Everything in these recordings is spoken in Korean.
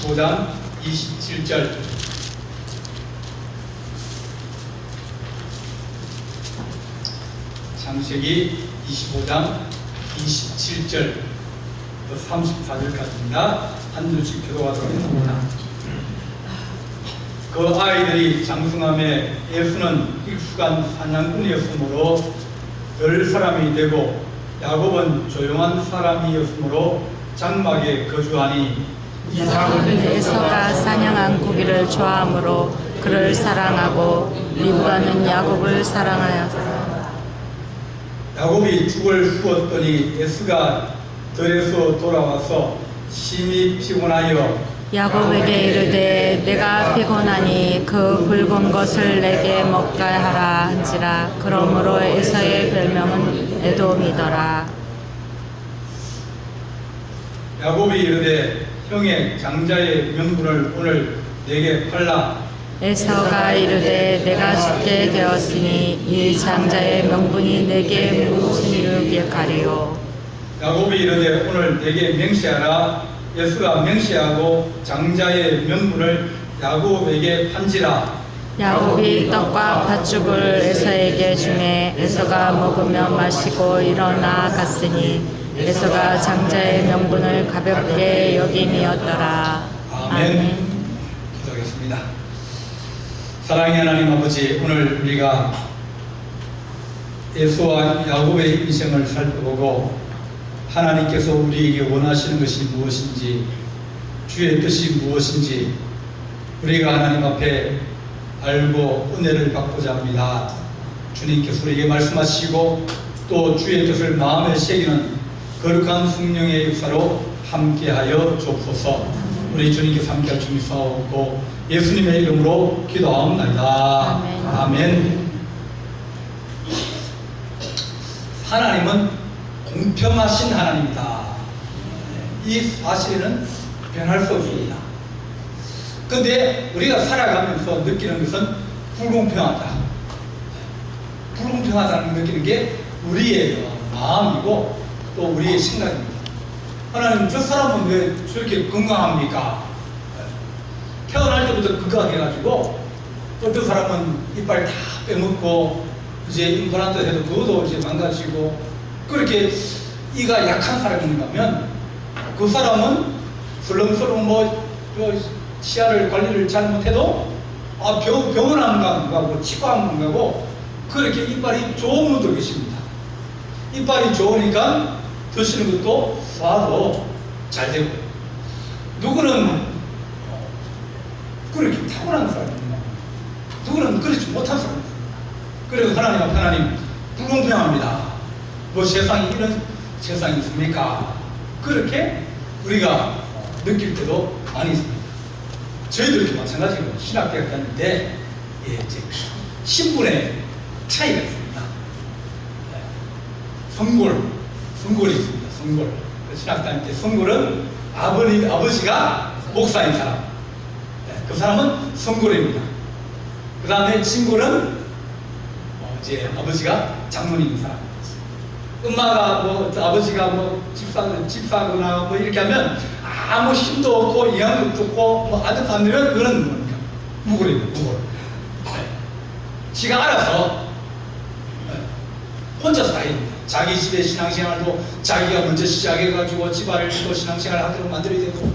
25장 27절. 창세기 25장 27절 34절까지입니다. 한 줄씩 교도하도록 하겠습니다. 그 아이들이 장성함에 에서는 익숙한 사냥꾼이었으므로 별 사람이 되고 야곱은 조용한 사람이었으므로 장막에 거주하니 야곱은 에서가 사냥한 고기를 좋아하므로 그를 사랑하고 리브가는 야곱을 사랑하였다. 야곱이 죽을 후었더니 에서가 들에서 돌아와서 심히 피곤하여 야곱에게 이르되 내가 피곤하니 그 붉은 것을 내게 먹게 하라 한지라. 그러므로 에서의 별명은 에돔이더라. 야곱이 이르되 형의 장자의 명분을 오늘 내게 팔라. 에서가 이르되 내가 죽게 되었으니 이 장자의 명분이 내게 무엇을 기억하리요. 야곱이 이르되 오늘 내게 맹세하라. 에서가 맹세하고 장자의 명분을 야곱에게 판지라. 야곱이 떡과 팥죽을 에서에게 주매 에서가 먹으며 마시고 일어나 갔으니 에서가 장자의 명분을 가볍게 여김이었더라. 아멘. 기도하겠습니다. 사랑의 하나님 아버지, 오늘 우리가 에서와 야곱의 인생을 살펴보고 하나님께서 우리에게 원하시는 것이 무엇인지, 주의 뜻이 무엇인지 우리가 하나님 앞에 알고 은혜를 받고자 합니다. 주님께서 우리에게 말씀하시고 또 주의 뜻을 마음에 새기는 거룩한 성령의 역사로 함께하여 주옵소서. 우리 주님께서 함께할 주님사옵고 예수님의 이름으로 기도하옵나이다. 아멘. 아멘. 하나님은 공평하신 하나님이다. 이 사실은 변할 수 없습니다. 근데 우리가 살아가면서 느끼는 것은 불공평하다. 불공평하다는 느끼는 게 우리의 마음이고 또 우리의 생각입니다. 하나님, 저 사람은 왜 저렇게 건강합니까? 태어날 때부터 건강해가지고 또 저 사람은 이빨 다 빼먹고 이제 임플란트 해도 그것도 이제 망가지고 그렇게 이가 약한 사람인가면 그 사람은 설렁설렁 치아를 관리를 잘못해도 병원 안 가고 치과 안 가고 그렇게 이빨이 좋은 분들 계십니다. 이빨이 좋으니까 드시는 것도 소화도 잘 되고, 누구는 그렇게 타고난 사람입니다. 누구는 그렇지 못한 사람입니다. 그래서 하나님 불공평합니다. 뭐 세상에 이런 세상이 있습니까? 그렇게 우리가 느낄 때도 많이 있습니다. 저희들도 마찬가지로 신학대학 다닐 때 이제 신분의 차이가 있습니다. 성골이 있습니다. 성골. 신학 다닐 때 성골은 아버지가 목사인 사람. 그 사람은 성골입니다. 그 다음에 진골은 이제 아버지가 장로님인 사람. 엄마가 아버지가 집사거나 이렇게 하면 아무 힘도 없고 영향력도 없고 아들 안 되면 그거는 뭡니까? 무골입니다. 무골. 지가 알아서 혼자서 다 해요. 자기 집의 신앙생활도 자기가 먼저 시작해가지고 집안을 또 신앙생활을 하도록 만들어야 되고,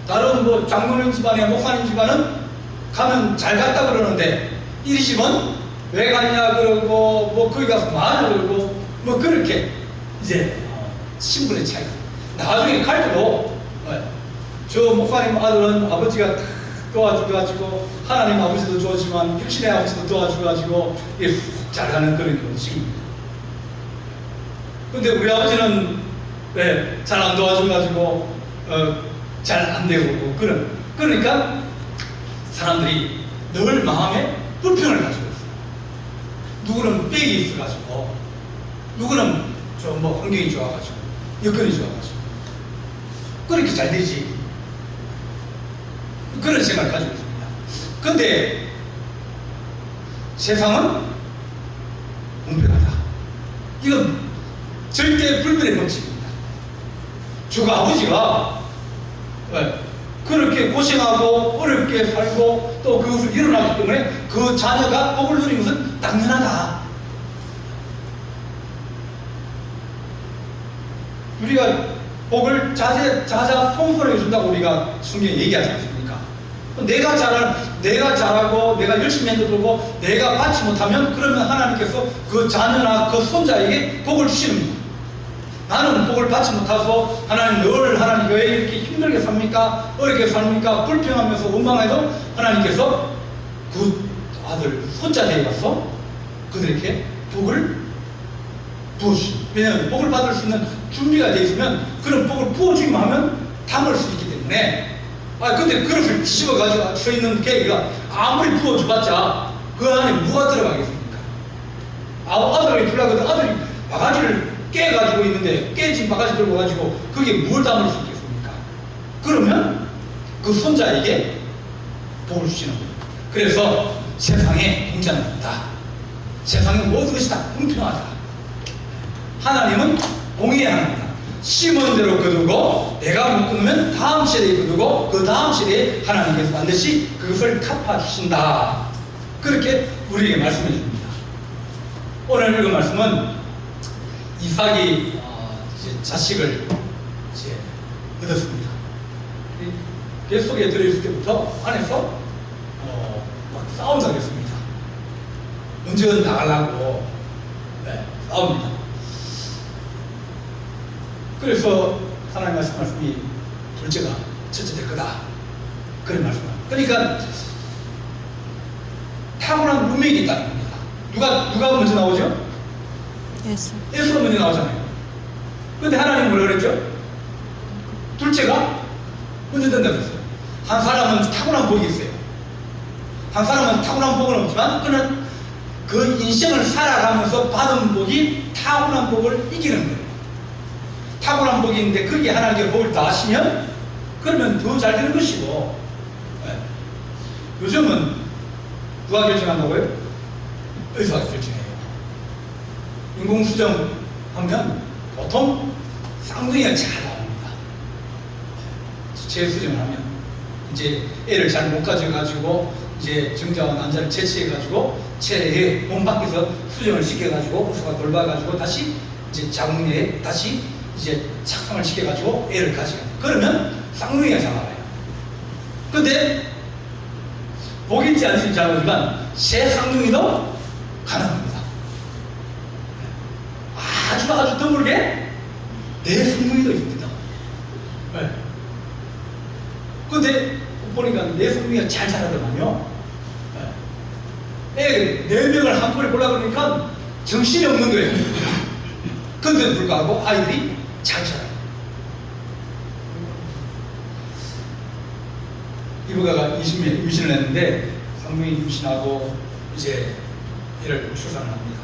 다른 장로님 집안에 목사님 집안은 가면 잘 갔다 그러는데 이 집은 왜 갔냐 그러고 거기 가서 말을 그러고 그렇게 이제 신분의 차이가. 나중에 갈 때도 저 목사님 아들은 아버지가 도와줘가지고 하나님 아버지도 좋지만 육신의 아버지도 도와줘가지고 잘 가는 그런 형식입니다. 근데 우리 아버지는 잘 안 도와줘가지고 잘 안 되고 그러니까 사람들이 늘 마음에 불평을 가지고 있어요. 누구는 빽이 있어가지고, 누구는 환경이 좋아가지고, 여건이 좋아가지고, 그렇게 잘 되지. 그런 생각을 가지고 있습니다. 근데 세상은 공평하다. 이건 절대 불변의 법칙입니다. 주가 아버지가 그렇게 고생하고 어렵게 살고 또 그것을 일어나기 때문에 그 자녀가 복을 누리는 것은 당연하다. 우리가 복을 자자손손하게 준다고 우리가 성경에 얘기하지 않습니까? 내가 잘하고 내가 열심히 해도 내가 받지 못하면 그러면 하나님께서 그 자녀나 그 손자에게 복을 주시는 거예요. 나는 복을 받지 못해서 하나님 늘 하나님 왜 이렇게 힘들게 삽니까? 어렵게 삽니까? 불평하면서 원망해도 하나님께서 그 아들 손자에게 가서 그들에게 복을 부어주십니다. 왜냐하면 복을 받을 수 있는 준비가 되어 있으면 그런 복을 부어주기만 하면 담을 수 있기 때문에 근데 그릇을 뒤집어 가지고 서 있는 계기가 아무리 부어줘봤자 그 안에 뭐가 들어가겠습니까? 아들이 들어가거든 아들이 바가지를 깨가지고 있는데 깨진 바가지 들고 가지고 그게 뭘 담을 수 있겠습니까? 그러면 그 손자에게 복을 주시는 거예요. 그래서 세상에 공짜는 없다. 세상의 모든 것이 다 공평하다. 하나님은 공의의 하나님이다. 심은 대로 거두고 내가 못 거두면 다음 세대에 거두고 그 다음 세대에 하나님께서 반드시 그것을 갚아주신다. 그렇게 우리에게 말씀해 줍니다. 오늘 읽은 말씀은 이삭이 이제 자식을 이제 얻었습니다. 뱃속에 들어있을 때부터 안에서 막 싸운다고 했습니다. 언제 나가려고 싸웁니다. 그래서 하나님 말씀이 둘째가 첫째 될 거다. 그런 말씀을. 그러니까 타고난 문명이 있다는 겁니다. 누가 먼저 나오죠? 예수가 먼저 나오잖아요. 근데 하나님은 뭐라 그랬죠? 둘째가 먼저 된다고 했어요. 한 사람은 타고난 복이 있어요. 한 사람은 타고난 복은 없지만 그는 그 인생을 살아가면서 받은 복이 타고난 복을 이기는 거예요. 타고난 복이 있는데 그게 하나님께 복을 다 하시면 그러면 더 잘 되는 것이고 요즘은 누가 결정한다고요? 의사가 결정해요. 인공수정 하면 보통 쌍둥이가 잘 나옵니다. 재수정을 하면 이제 애를 잘 못 가져가지고 이제 정자와 난자를 채취해가지고 체에 몸 밖에서 수정을 시켜가지고 의사가 돌봐가지고 다시 이제 자궁내에 다시 이제 착상을 시켜가지고 애를 가져가요. 그러면 쌍둥이가 잘 나와요. 근데 복인지 아닌지 잘 모르지만 새 쌍둥이도 가능합니다. 아주 드물게 내 쌍둥이도 있습니다. 근데 보니까 내 쌍둥이가 잘 자라더만요. 애 4명을 한꺼번에 보려고 그러니까 정신이 없는 거예요. 근데도 불구하고 아이들이 잘 자라요. 이브가가 20년 임신을 했는데 쌍둥이 임신하고 이제 애를 출산을 합니다.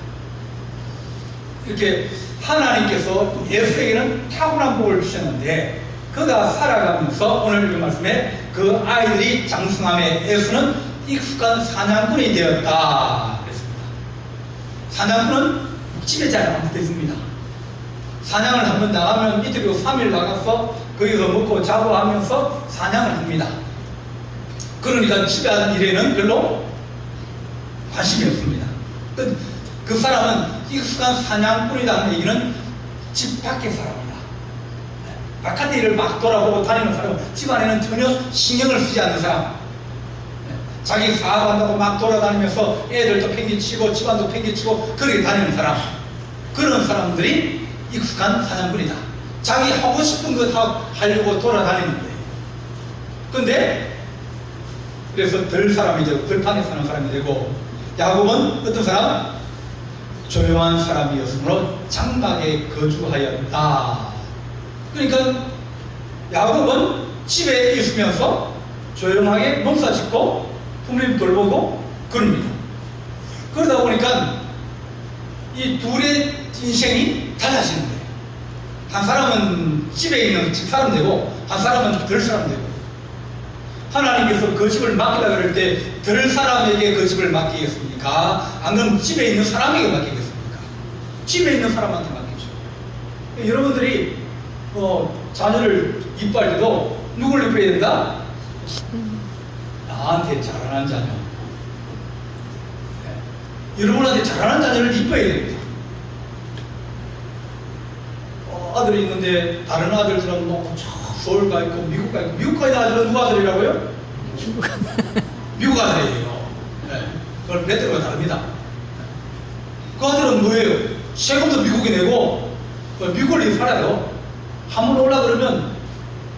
이렇게 하나님께서 예수에게는 타고난 복을 주셨는데 그가 살아가면서 오늘 이 말씀에 그 아이들이 장성함에 예수는 익숙한 사냥꾼이 되었다 그랬습니다. 사냥꾼은 집에 잘 안 붙어 있습니다. 사냥을 한번 나가면 이틀이고 3일 나가서 거기서 먹고 자고 하면서 사냥을 합니다. 그러니까 집에 하는 일에는 별로 관심이 없습니다. 그 사람은 익숙한 사냥꾼이라는 얘기는 집 밖의 사람이다. 바깥의 일을 막 돌아보고 다니는 사람은 집 안에는 전혀 신경을 쓰지 않는 사람. 자기 사업한다고 막 돌아다니면서 애들도 팽개치고 집안도 팽개치고 그렇게 다니는 사람. 그런 사람들이 익숙한 사냥꾼이다. 자기 하고 싶은 것 하려고 돌아다니는 거예요. 근데 그래서 덜 판에 사는 사람이 되고 야곱은 어떤 사람? 조용한 사람이었으므로 장막에 거주하였다. 그러니까 야곱은 집에 있으면서 조용하게 농사 짓고 부모님 돌보고 그럽니다. 그러다 보니까 이 둘의 인생이 달라지는 거예요. 한 사람은 집에 있는 집사람 되고 한 사람은 덜 사람 되고 하나님께서 그 집을 맡기다 그럴 때 덜 사람에게 그 집을 맡기겠습니까? 안 그러면 집에 있는 사람에게 맡기겠습니까? 집에 있는 사람한테 맡기죠. 여러분들이 자녀를 이뻐할 때도 누굴 이뻐해야 된다? 나한테 자라난 자녀. 여러분한테 자라난 자녀를 이뻐야 됩니다. 아들이 있는데 다른 아들들은 뭐 서울 가 있고 미국 가 있고 미국 가 있는 아들은 누구 아들이라고요? 미국 아들이에요. 네. 그걸 배때가 다릅니다. 그 아들은 뭐예요? 세금도 미국이 내고 미국을 살아요. 한번 올라 그러면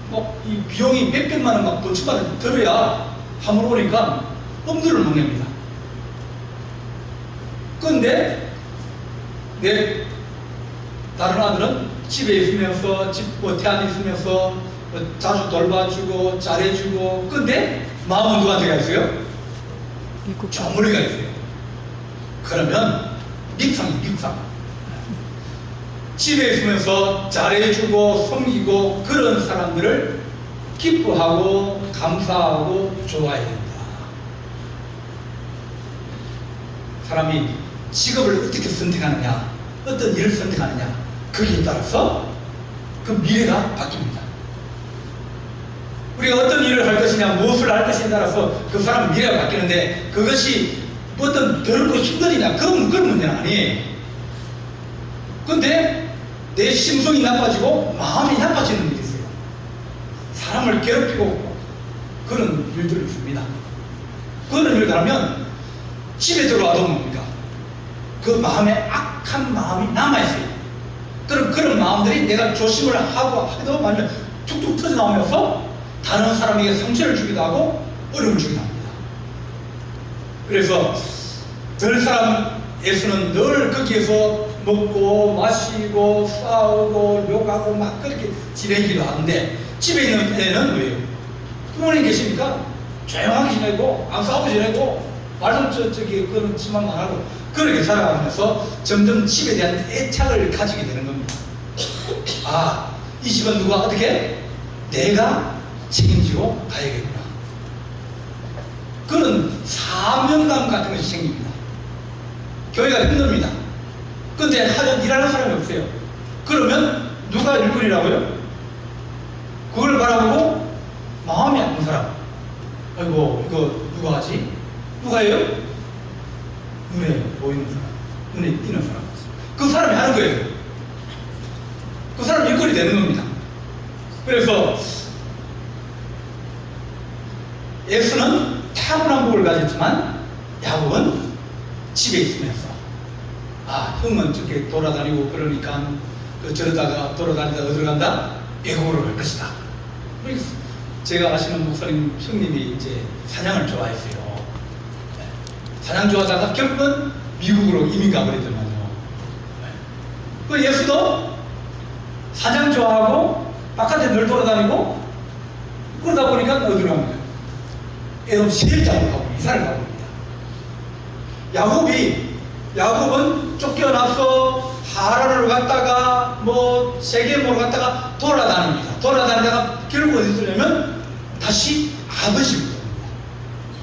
뭐 이 비용이 몇백만 원, 막 몇천만 원 들어야 한번 오니까 엄두를 못 냅니다. 근데 내 다른 아들은 집에 있으면서 뭐 태안에 있으면서 자주 돌봐주고 잘해주고, 근데 마음은 누구한테 가 있어요? 저 멀리 가 있어요. 그러면 밉상. 집에 있으면서 잘해주고 섬기고 그런 사람들을 기뻐하고 감사하고 좋아해야 된다. 사람이 직업을 어떻게 선택하느냐, 어떤 일을 선택하느냐, 거기에 따라서 그 미래가 바뀝니다. 우리가 어떤 일을 할 것이냐, 무엇을 할 것이냐에 따라서 그 사람 미래가 바뀌는데, 그것이 어떤 더럽고 힘들이냐, 그런 문제는 아니에요. 근데 내 심성이 나빠지고 마음이 나빠지는 일이 있어요. 사람을 괴롭히고 그런 일들이 있습니다. 그런 일을 하면 집에 들어와도 뭡니까? 그 마음에 악한 마음이 남아있어요. 그런 마음들이 내가 조심을 하고 해도 만약 툭툭 터져 나오면서 다른 사람에게 상처를 주기도 하고 어려움을 주기도 합니다. 그래서 들 사람에서는 늘 거기에서 먹고 마시고 싸우고 욕하고 막 그렇게 지내기도 하는데, 집에 있는 애는 뭐예요? 부모님 계시니까 조용하게 지내고 안 싸우고 지내고 말도 그렇지만 안 하고 그렇게 살아가면서 점점 집에 대한 애착을 가지게 되는 겁니다. 아, 이 집은 누가 어떻게 내가 책임지고 가야겠구나. 그런 사명감 같은 것이 생깁니다. 교회가 힘듭니다. 근데 일하는 사람이 없어요. 그러면 누가 일꾼이라고요? 그걸 바라보고 마음이 아픈 사람. 아이고, 이거 누가 하지? 누가 해요? 눈에 보이는 사람, 눈에 띄는 사람. 그 사람이 하는 거예요. 그 사람이 일꾼이 되는 겁니다. 그래서 예수는 타고난 복을 가졌지만 야곱은 집에 있으면서, 형은 저렇게 돌아다니고 그러니까 저러다가 돌아다니다 어디로 간다? 애국으로 갈 것이다. 제가 아시는 목사님 형님이 이제 사냥을 좋아했어요. 사냥 좋아하다가 결국은 미국으로 이민 가버리더만요. 그 예수도 사냥 좋아하고 바깥에 늘 돌아다니고 그러다 보니까 어디로 간 거예요? 애굽 시일장으로 가고 이사를 가고 있습니다. 야곱은 쫓겨나서 하란으로 갔다가 뭐 세겜으로 갔다가 돌아다닙니다. 돌아다니다가 결국 어디 있으냐면 다시 아버지 집으로 갑니다.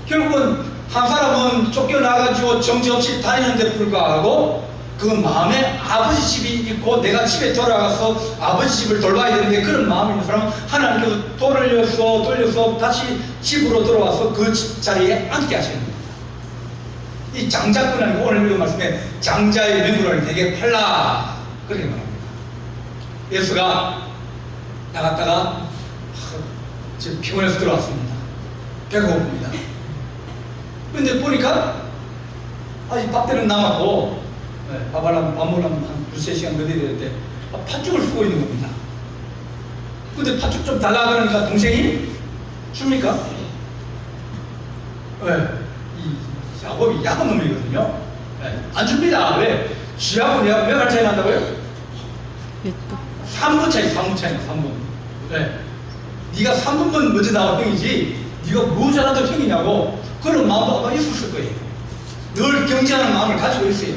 결국은 한 사람은 쫓겨나가지고 정신없이 다니는데 불구하고 그 마음에 아버지 집이 있고 내가 집에 돌아가서 아버지 집을 돌봐야 되는데 그런 마음이 있는 사람은 하나님께서 돌려서 다시 집으로 돌아와서 그 자리에 앉게 하시는 겁니다. 이 장자꾼 아니고 오늘 읽은 말씀에 장자의 매물을 내게 팔라 그렇게 말합니다. 예수가 나갔다가 지금 피곤해서 들어왔습니다. 배가 고픕니다. 근데 보니까 아직 밥때는 남았고 밥 먹으려면 한 2-3시간 몇 일 되는데 팥죽을 쓰고 있는 겁니다. 근데 팥죽 좀 달라 그러니까 동생이 줍니까? 이 야곱이 야곱 놈이거든요. 안 줍니다. 왜? 쥐하고 내가 몇 알 차이 난다고요? 3분 차이, 3분. 네가 3분만 먼저 나와 형이지 네가 뭐 잘한다고 형이냐고 그런 마음도 아마 있었을 거예요. 늘 경쟁하는 마음을 가지고 있어요.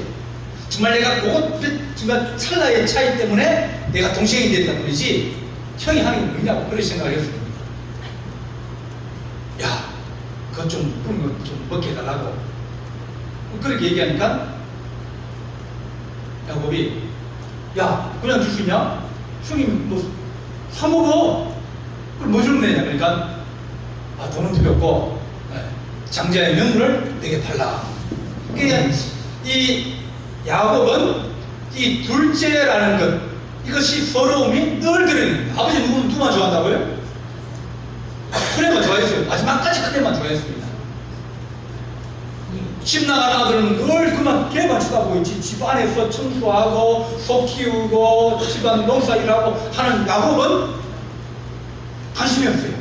정말 내가 그것 정말 찰나의 차이 때문에 내가 동생이 됐다 뿐이지 형이 하는 게 뭐냐고 그런 생각을 했을 겁니다. 야, 그거 좀 그런 거 좀 먹게 해달라고 그렇게 얘기하니까 야곱이 야 그냥 줄 수 있냐? 형이 뭐 사 먹어. 그걸 뭐 주면 되냐? 그러니까 돈은 필요 없고 장자의 명분을 내게 팔라. 그러니까 이 야곱은 이 둘째라는 것, 이것이 서러움이 늘 들어있는. 아버지 누구만 좋아한다고요? 큰애만 좋아했어요. 마지막까지 큰애만 좋아했습니다. 집 나가는 아들은 늘 그만 걔만 쳐다보고 있지. 집안에서 청소하고 소 키우고 집안 농사 일하고 하는 야곱은 관심이 없어요.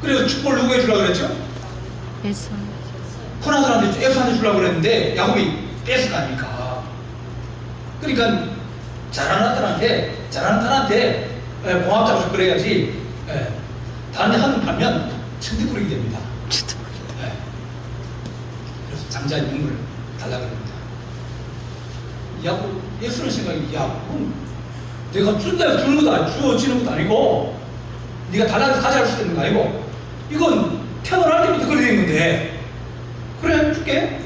그래서 축복을 누구 해주려고 그랬죠? 에서 큰아들한테 에서한테 주려고 그랬는데 야곱이 뺏을 거 아닙니까? 그러니까 잘하는 딸한테 고맙다고 그래야지. 다른 데 하면 천대꾸리게 됩니다. 그래서 장자의 명분을 달라고 합니다. 야곱, 예수는 생각이, 그럼 내가 준다 해서 주는 것도 아니고, 주어지는 것도 아니고, 네가 달라고 가져갈 수 있는 거 아니고, 이건 태어날 때부터 그렇게 된 건데, 그래, 줄게.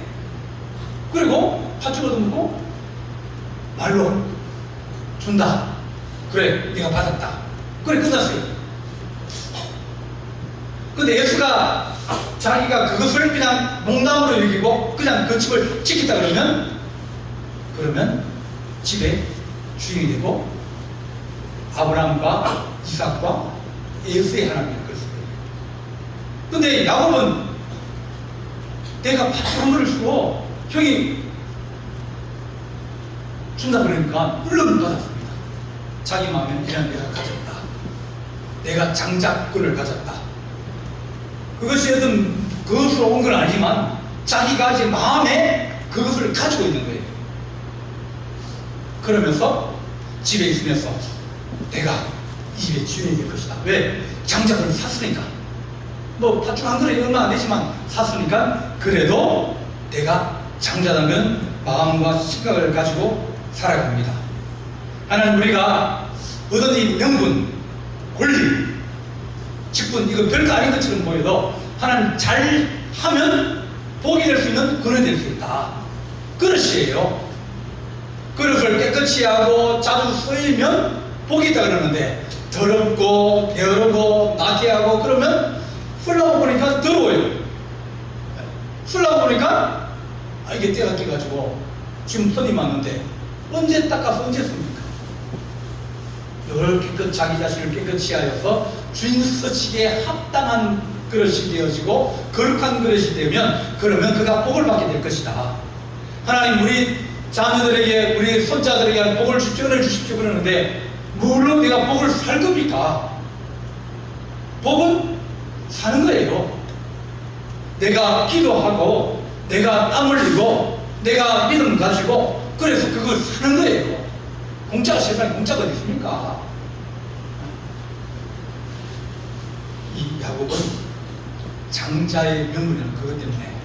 그리고 팥죽 얻어먹고, 말로 준다. 그래, 네가 받았다. 그래, 끝났어요. 근데 예수가 자기가 그것을 그냥 농담으로 여기고 그냥 그 집을 지켰다 그러면 집의 주인이 되고 아브라함과 이삭과 예수의 하나님을 그랬어요. 근데 야곱은 내가 팥죽 한 그릇 주고 형이 준다 그러니까 물론 받았습니다. 자기 마음에 이런 내가 가졌다. 내가 장자권을 가졌다. 그것이 어떤 그것으로 온 건 아니지만 자기가 이제 마음에 그것을 가지고 있는 거예요. 그러면서 집에 있으면서 내가 이 집의 주인이 될 것이다. 왜? 장자권을 샀으니까. 뭐 팥죽 한 그릇이 얼마 안 되지만 샀으니까 그래도 내가 장자라는 마음과 생각을 가지고 살아갑니다. 하나님 우리가 얻은 이 명분, 권리, 직분, 이거 별거 아닌 것처럼 보여도 하나님 잘하면 복이 될 수 있는 근원이 될 수 있다. 그릇이에요. 그릇을 깨끗이 하고 자주 쓰이면 복이 있다 그러는데 더럽고 게으르고 나태하고 그러면 쓰려고 보니까 더러워요. 쓰려고 보니까 이게 때가 끼가지고 지금 손님 왔는데 언제 닦아서 언제 씁니까? 이렇게 자기 자신을 깨끗이 하여서 주인 서치기에 합당한 그릇이 되어지고 거룩한 그릇이 되면 그러면 그가 복을 받게 될 것이다. 하나님 우리 자녀들에게 우리 손자들에게 복을 주십시오, 은혜를 주십시오 그러는데 물론 내가 복을 살 겁니까? 복은 사는 거예요. 내가 기도하고 내가 땀 흘리고 내가 믿음 가지고 그래서 그걸 사는 거예요. 공짜가 세상에 공짜가 어디 있습니까? 이 야곱은 장자의 명분이라는 그것 때문에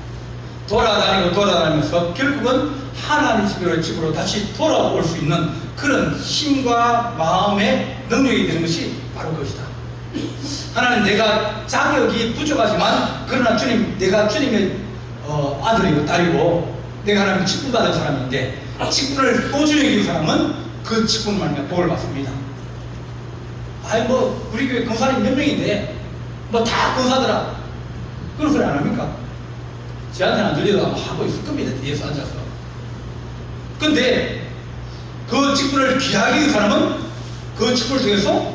돌아다니면서 결국은 하나님 집으로 다시 돌아올 수 있는 그런 힘과 마음의 능력이 되는 것이 바로 그것이다. 하나님 내가 자격이 부족하지만 그러나 주님 내가 주님의 아들이고 딸이고 내가 하나님 직분 받은 사람인데 직분을 소중히 여기는 사람은 그 직분을 말미암아 복을 받습니다. 뭐 우리 교회 권사님 몇 명인데 뭐 다 권사더라 그런 소리 안 합니까? 저한테는 안 들려도 아마 하고 있을 겁니다. 뒤에서 앉아서. 근데 그 직분을 귀하게 여기는 사람은 그 직분을 통해서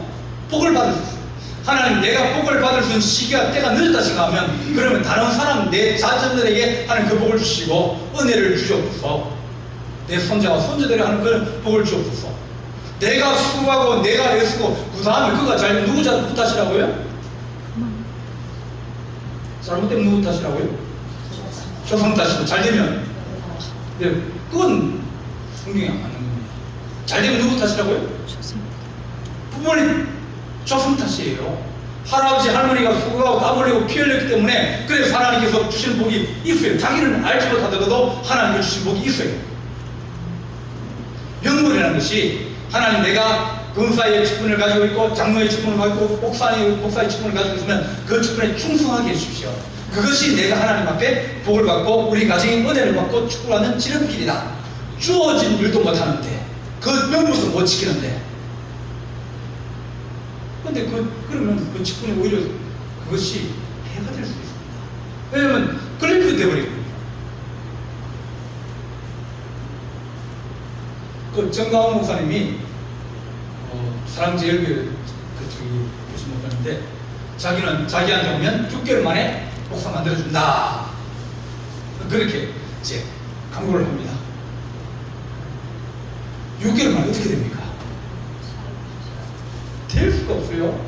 복을 받을 수 있어요. 하나님 내가 복을 받을 수 있는 시기가 때가 늦었다 생각하면 그러면 다른 사람 내 자녀들에게 하는 그 복을 주시고 은혜를 주옵소서. 내 손자와 손자들이 하는 그 복을 주옵소서. 내가 수고하고 내가 애쓰고 그 다음에 그가 잘 누구 탓이라고요? 잘못되면 누구 탓이라고요? 조상 탓이고 잘되면 네, 그건 성경이 안 맞는 겁니다. 잘되면 누구 탓이라고요? 부모님 조상 탓이에요. 할아버지 할머니가 수고하고 땀 흘리고 피 흘렸기 때문에 그래서 하나님께서 주신 복이 있어요. 자기는 알지 못하더라도 하나님께서 주신 복이 있어요. 명분이라는 것이 하나님 내가 권사의 직분을 가지고 있고 장로의 직분을 가지고 있고 목사의 직분을 가지고 있으면 그 직분에 충성하게 해주십시오. 그것이 내가 하나님 앞에 복을 받고 우리 가정이 은혜를 받고 축복하는 지름길이다. 주어진 일도 못하는데 그 명분도 못 지키는데 근데 그러면 그 직분이 오히려 그것이 해가 될 수 있습니다. 왜냐하면 글리프 되어버리거든요. 그 정강훈 목사님이 사랑제일교회 그쪽이 무슨 목사인데 자기는 자기한테 오면 6개월 만에 목사 만들어준다. 그렇게 이제 강구를 합니다. 6개월 만에 어떻게 됩니까? 될 수가 없어요.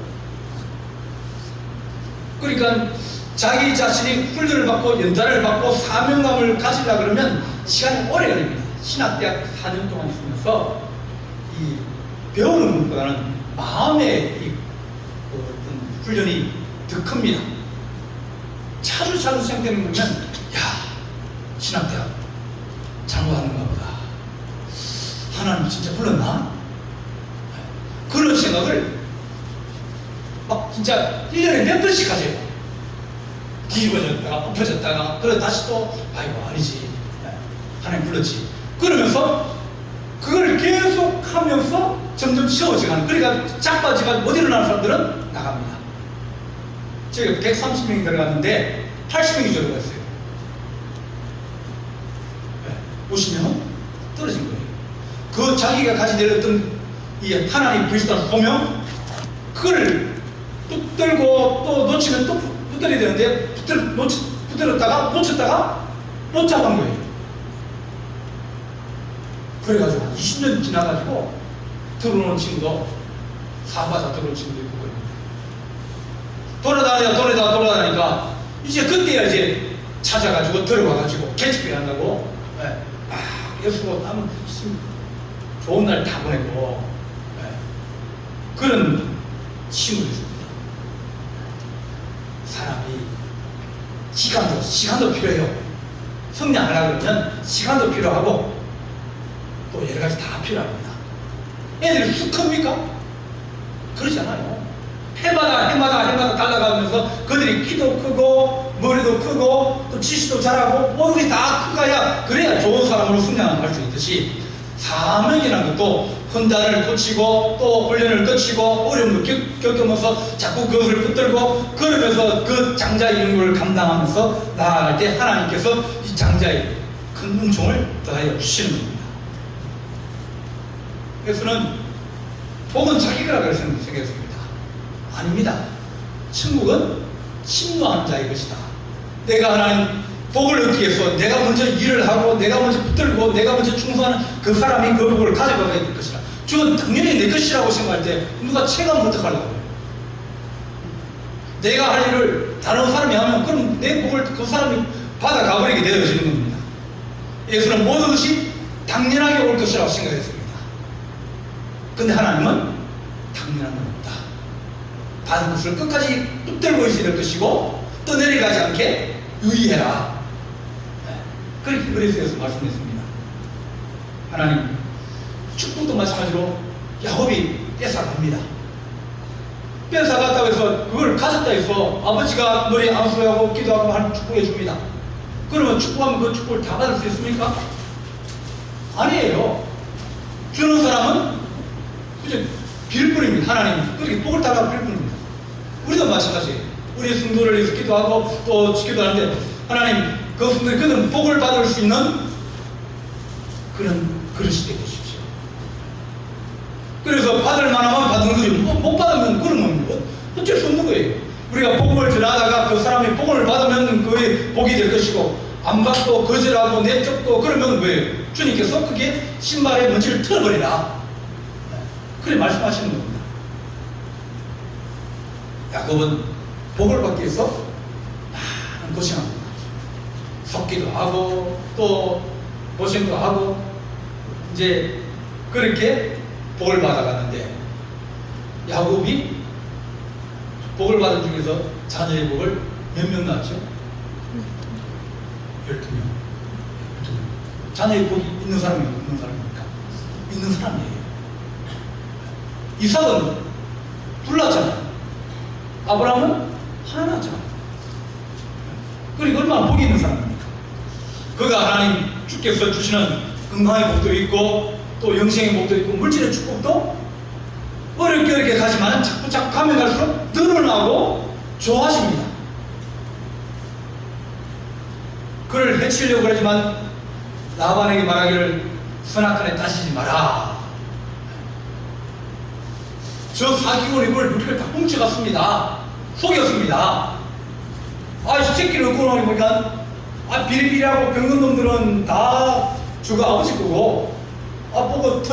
그러니까 자기 자신이 훈련을 받고 연단을 받고 사명감을 가지려고 그러면 시간이 오래 걸립니다. 신학대학 4년 동안 있으면서 이 배우는 것보다는 마음의 이 어떤 훈련이 더 큽니다. 차주차주 생각되는 거면 야, 신학대학 잘못하는가 보다. 하나님 진짜 불렀나? 그런 생각을 막 진짜 1년에 몇 번씩 하세요. 뒤집어졌다가 엎어졌다가 그러다 다시 또 아이고 아니지, 하나님 불렀지. 그러면서 그걸 계속 하면서 점점 쉬워져가는, 그러니까 자빠지가 못 일어나는 사람들은 나갑니다. 제가 130명이 들어갔는데 80명이 들어갔어요. 보시면 떨어진 거예요. 그 자기가 가지고 어떤 이 하나님 그리스도를 보면 그걸 붙들고 또 놓치면 또 붙들어야 되는데 붙들었다가 놓쳤다가 못 잡은 거예요. 그래가지고 한 20년 지나가지고 들어오는 친구도 사바사 들어오는 친구도 있고 그럽니다. 돌아다니까 이제 그때야 이제 찾아가지고 들어와가지고 개척회 한다고. 예수가 하면 좋은 날 다 보내고 그런 친구도 있습니다. 사람이 시간도 필요해요. 성장하려고 그러면 시간도 필요하고 또 여러 가지 다 필요합니다. 애들이 쑥 큽니까? 그러지 않아요. 해마다 달라가면서 그들이 키도 크고 머리도 크고 또 지식도 잘하고 모든 게 다 크가야 그래야 좋은 사람으로 성장할 수 있듯이 사명이라는 것도 혼단을 고치고 또 훈련을 거치고 어려움을 겪으면서 자꾸 그것을 붙들고 그러면서 그 장자의 임무를 감당하면서 나아갈 때 하나님께서 이 장자의 큰 은총을 더하여 주시는 겁니다. 그래서는 복은 자기가 그렇게 생각했습니다. 아닙니다. 천국은 침노하는 자의 것이다. 내가 하나님 복을 얻기 위해서 내가 먼저 일을 하고 내가 먼저 붙들고 내가 먼저 충성하는 그 사람이 그 복을 가져가게 될 것이다. 주는 당연히 내 것이라고 생각할 때 누가 체감을 어떡하려고 해요. 내가 할 일을 다른 사람이 하면 그럼 내 복을 그 사람이 받아가버리게 되어지는 겁니다. 예수는 모든 것이 당연하게 올 것이라고 생각했습니다. 근데 하나님은 당연한 건 없다. 받은 것을 끝까지 붙들고 있어야 될 것이고 또 내려가지 않게 유의해라. 그렇게 그리스도에서 말씀했습니다. 하나님 축복도 마찬가지로 야곱이 뺏어갑니다. 뺏어갔다고 해서 그걸 가졌다 해서 아버지가 머리에 안수하고 기도하고 하나님 축복해 줍니다. 그러면 축복하면 그 축복을 다 받을 수 있습니까? 아니에요. 주는 사람은 그저 빌 뿐입니다. 하나님 그렇게 복을 달라고 빌 뿐입니다. 우리도 마찬가지예요. 우리 성도를 위해서 기도하고 또 기도하는데 하나님 그 성도들이 그는 복을 받을 수 있는 그런 그릇이 되게 해주십시오. 그래서 받을 만하면 받는 거지 못 받으면 그러면 어쩔 수 없는 거예요. 우리가 복음을 전하다가 그 사람이 복음을 받으면 그의 복이 될 것이고 안 받고 거절하고 내쫓고 그러면 왜 주님께서 그게 신발에 먼지를 털어버리라. 그래 말씀하시는 겁니다. 야곱은 복을 받기 위해서 많은 고생합니다. 섞기도 하고 또 고생도 하고 이제 그렇게 복을 받아갔는데 야곱이 복을 받은 중에서 자녀의 복을 몇 명 낳았죠? 12명. 자녀의 복이 있는 사람이 없는 사람입니까? 있는 사람이에요. 이삭은 둘 낳았잖아요. 아브라함은 하나 낳았잖아요. 그러니까 얼마나 복이 있는 사람입니까? 그가 하나님 주께서 주시는 건강의 복도 있고 또 영생의 복도 있고 물질의 축복도 어렵게 가지만 자꾸 가면 갈수록 늘어나고 좋아하십니다. 그를 해치려고 하지만 라반에게 말하기를 선악간에 따지지 마라. 저 사기꾼이 그걸 우리를 다 훔쳐갔습니다. 속였습니다. 이 새끼를 끌어오니 보니까 비리비리하고 병든 놈들은 다 저거 아버지 거고 보고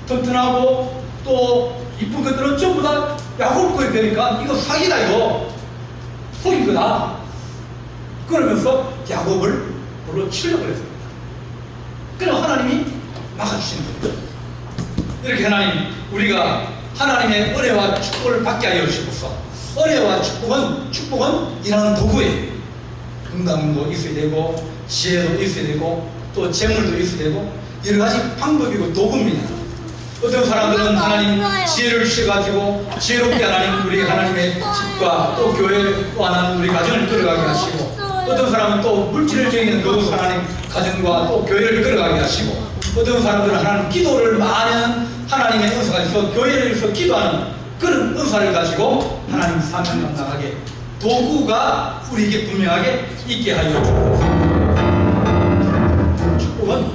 튼튼하고 또 이쁜 것들은 전부 다 야곱 거에 되니까 이거 사기다, 이거 속인 거다. 그러면서 야곱을 물로 치려고 했습니다. 그럼 하나님이 막아주시는 겁니다. 이렇게 하나님, 우리가 하나님의 은혜와 축복을 받게 하여 주시옵소서. 은혜와 축복은 일하는 도구예요. 건강도 있어야 되고 지혜도 있어야 되고 또 재물도 있어야 되고 여러 가지 방법이고 도구입니다. 어떤 사람들은 하나님 지혜를 주셔가지고 지혜롭게 하나님, 우리 하나님의 집과 또 교회 또 하나님 우리 가정을 끌어가게 하시고, 어떤 사람은 또 물질적인 그것을 하나님 가정과 또 교회를 끌어가게 하시고, 어떤 사람들은 하나님 기도를 많이 하는 하나님의 은사가 있어 교회를 위해서 기도하는 그런 은사를 가지고 하나님 사명 감당하게 도구가 우리에게 분명하게 있게 하여 주옵소서. 축복은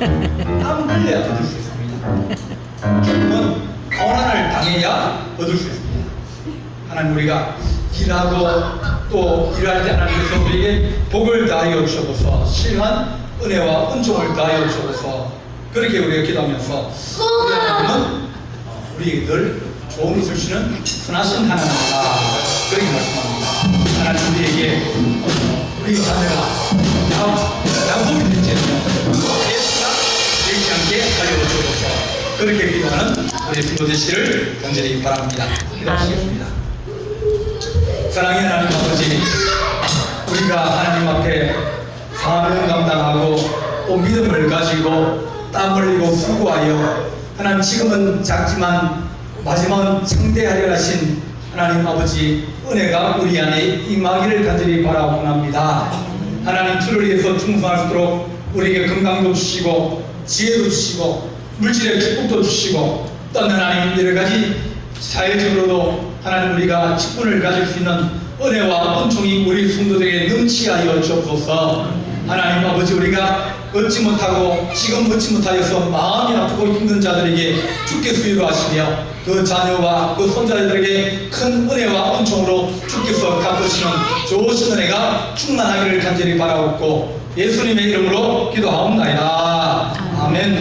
땀 흘려야 얻을 수 있습니다. 축복은 고난을 당해야 얻을 수 있습니다. 하나님, 우리가 일하고 또 일할 때 하나님께서 우리에게 복을 다하여 주셔서 실한 은혜와 은총을 다하여 주셔서 그렇게 우리가 기도하면서 우리 하나님은 우리에게 늘 좋은 것을 주시는 선하신 하나님이다, 그렇게 말씀합니다. 하나님, 우리에게 우리 자녀가 야곱이 될지는 예수가 되지 않게 하여 주셔서 그렇게 기도하는 우리 부모 되시기를 간절히 바랍니다. 기도하시겠습니다. 사랑의 하나님 아버지, 우리가 하나님 앞에 사명을 감당하고 또 믿음을 가지고 땀 흘리고 수고하여 하나님, 지금은 작지만 마지막은 창대하려 하신 하나님 아버지 은혜가 우리 안에 임하기를 간절히 바라옵나이다. 하나님, 주를 위해서 충성할수록 우리에게 건강도 주시고 지혜도 주시고 물질의 축복도 주시고 또 하나님 여러 가지 사회적으로도 하나님 우리가 직분을 가질 수 있는 은혜와 은총이 우리 성도들에게 넘치게 하여 주옵소서. 하나님 아버지, 우리가 얻지 못하고 지금 얻지 못하여서 마음이 아프고 힘든 자들에게 주께서 위로하시며 그 자녀와 그 손자들에게 큰 은혜와 은총으로 주께서 갚으시는 좋으신 은혜가 충만하기를 간절히 바라옵고 예수님의 이름으로 기도하옵나이다. 아멘.